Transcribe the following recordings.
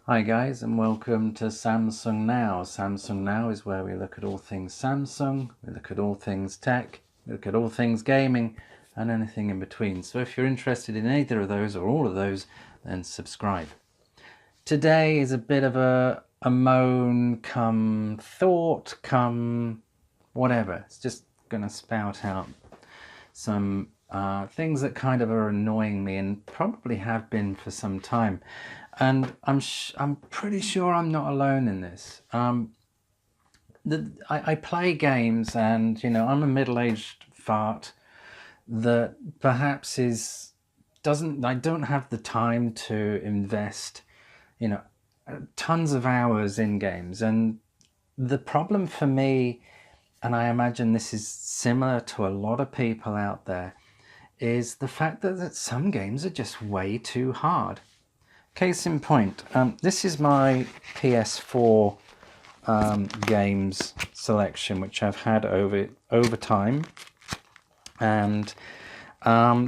Hi guys, and welcome to Samsung Now. Samsung Now is where we look at all things Samsung, we look at all things tech, we look at all things gaming and anything in between. So if you're interested in either of those or all of those, then subscribe. Today is a bit of a moan come thought come whatever. It's just going to spout out some things that kind of are annoying me and probably have been for some time. And I'm pretty sure I'm not alone in this. I play games, and I'm a middle-aged fart that perhaps I don't have the time to invest, tons of hours in games. And the problem for me, and I imagine this is similar to a lot of people out there, is the fact that some games are just way too hard. Case in point, this is my PS4 games selection, which I've had over time, and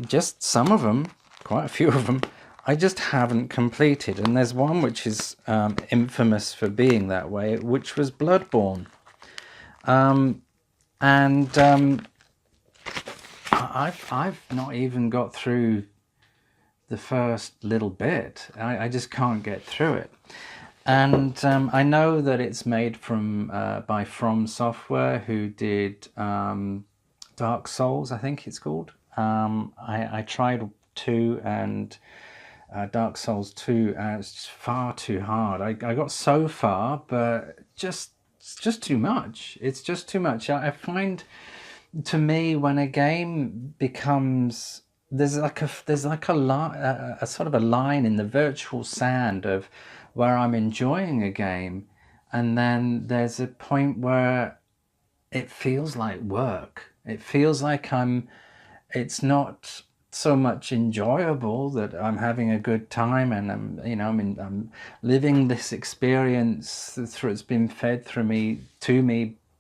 just some of them, quite a few of them, I just haven't completed. And there's one which is infamous for being that way, which was Bloodborne. I've not even got through the first little bit. I just can't get through it. And I know that it's made by From Software, who did Dark Souls, I think it's called. I tried 2 and Dark Souls 2, and it's just far too hard. I got so far, but it's just too much. It's just too much. I find, to me, when a game becomes, there's like a sort of a line in the virtual sand of where I'm enjoying a game, and then there's a point where it feels like work. It feels like it's not so much enjoyable, that I'm having a good time, and I'm living this experience through, it's been fed to me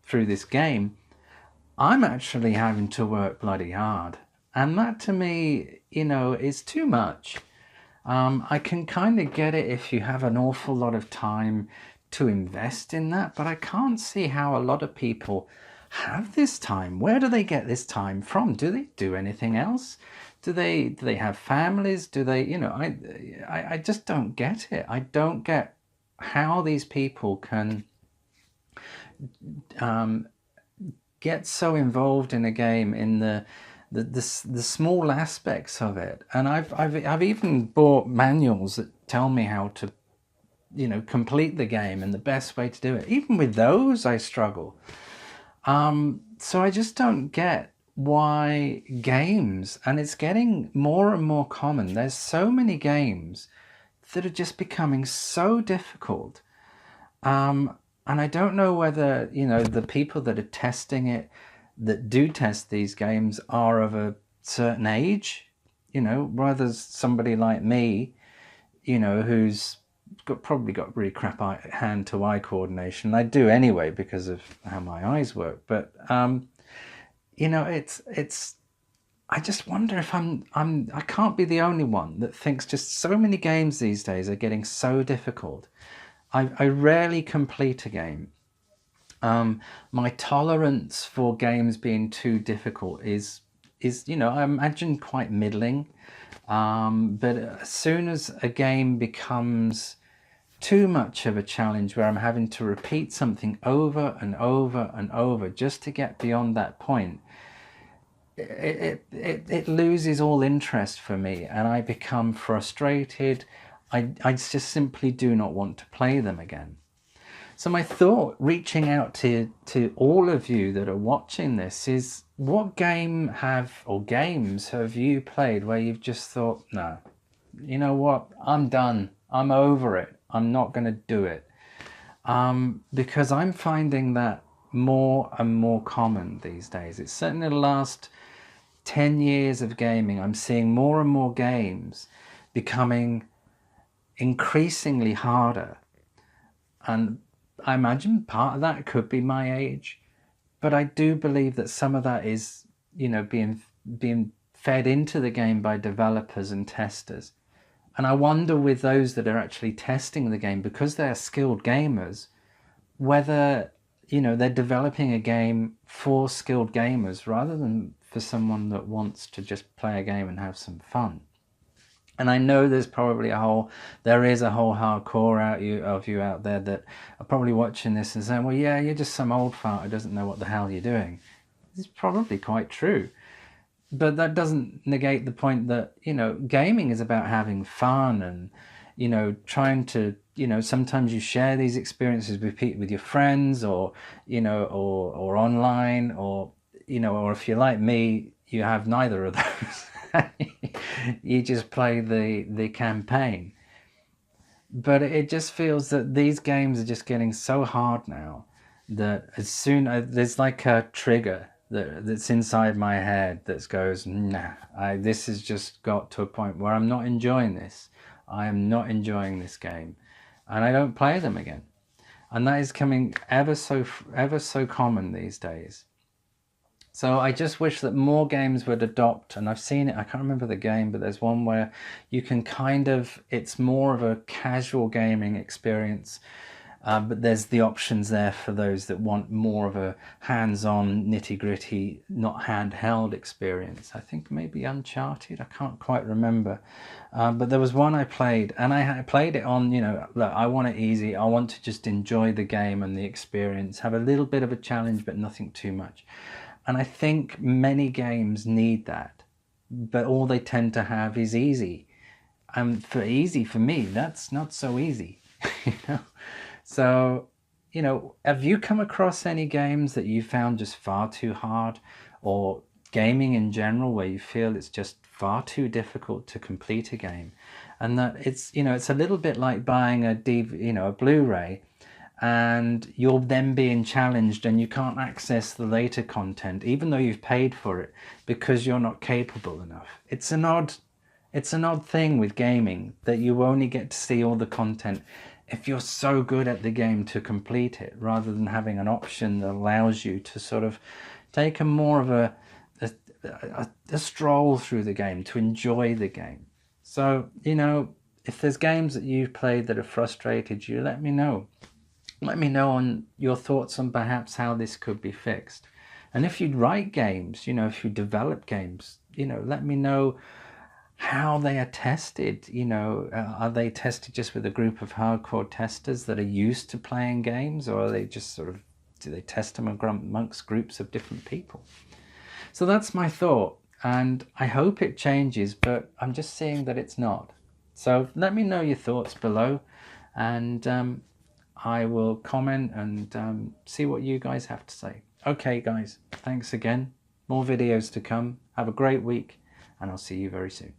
through this game. I'm actually having to work bloody hard. And that, to me, is too much. I can kind of get it if you have an awful lot of time to invest in that, but I can't see how a lot of people have this time. Where do they get this time from? Do they do anything else? Do they have families? Do they, I just don't get it. I don't get how these people can get so involved in a game, in the small aspects of it. And I've even bought manuals that tell me how to complete the game and the best way to do it. Even with those, I struggle. So I just don't get why games, and it's getting more and more common, there's so many games that are just becoming so difficult. And I don't know whether the people that are testing it, that do test these games, are of a certain age, whether somebody like me, who's probably got really crap hand to eye coordination. I do anyway, because of how my eyes work. But it's I just wonder if I can't be the only one that thinks just so many games these days are getting so difficult. I rarely complete a game. My tolerance for games being too difficult is I imagine quite middling. But as soon as a game becomes too much of a challenge, where I'm having to repeat something over and over and over just to get beyond that point, it loses all interest for me, and I become frustrated. I just simply do not want to play them again. So my thought, reaching out to all of you that are watching this, is what games have you played where you've just thought, no, you know what, I'm done, I'm over it, I'm not going to do it? Because I'm finding that more and more common these days. It's certainly the last 10 years of gaming, I'm seeing more and more games becoming increasingly harder. And I imagine part of that could be my age, but I do believe that some of that is, being fed into the game by developers and testers. And I wonder with those that are actually testing the game, because they're skilled gamers, whether, you know, they're developing a game for skilled gamers rather than for someone that wants to just play a game and have some fun. And I know there's probably there is a whole hardcore of you out there that are probably watching this and saying, well, yeah, you're just some old fart who doesn't know what the hell you're doing. It's probably quite true. But that doesn't negate the point that, you know, gaming is about having fun and, you know, trying to, you know, sometimes you share these experiences with your friends, or, you know, or online, or, you know, or if you're like me, you have neither of those. You just play the campaign. But it just feels that these games are just getting so hard now that as soon as there's like a trigger that's inside my head that goes, nah, this has just got to a point where I'm not enjoying this. I am not enjoying this game, and I don't play them again. And that is coming ever so common these days. So I just wish that more games would adopt, and I've seen it, I can't remember the game, but there's one where you can it's more of a casual gaming experience, but there's the options there for those that want more of a hands-on, nitty-gritty, not handheld experience. I think maybe Uncharted, I can't quite remember. But there was one I played, and I played it on, you know, look, I want it easy, I want to just enjoy the game and the experience, have a little bit of a challenge, but nothing too much. And I think many games need that, but all they tend to have is easy. And for me, that's not so easy, you know? So, you know, have you come across any games that you found just far too hard, or gaming in general where you feel it's just far too difficult to complete a game? And that it's, you know, it's a little bit like buying a Blu-ray, and you're then being challenged and you can't access the later content even though you've paid for it because you're not capable enough. It's an odd thing with gaming that you only get to see all the content if you're so good at the game to complete it, rather than having an option that allows you to sort of take a more of a stroll through the game, to enjoy the game. So, you know, if there's games that you've played that have frustrated you, let me know. Let me know on your thoughts on perhaps how this could be fixed. And if you write games, you know, if you develop games, you know, let me know how they are tested. You know, are they tested just with a group of hardcore testers that are used to playing games, or are they just sort of, do they test them amongst groups of different people? So that's my thought, and I hope it changes, but I'm just seeing that it's not. So let me know your thoughts below, and I will comment and see what you guys have to say. Okay, guys, thanks again. More videos to come. Have a great week, and I'll see you very soon.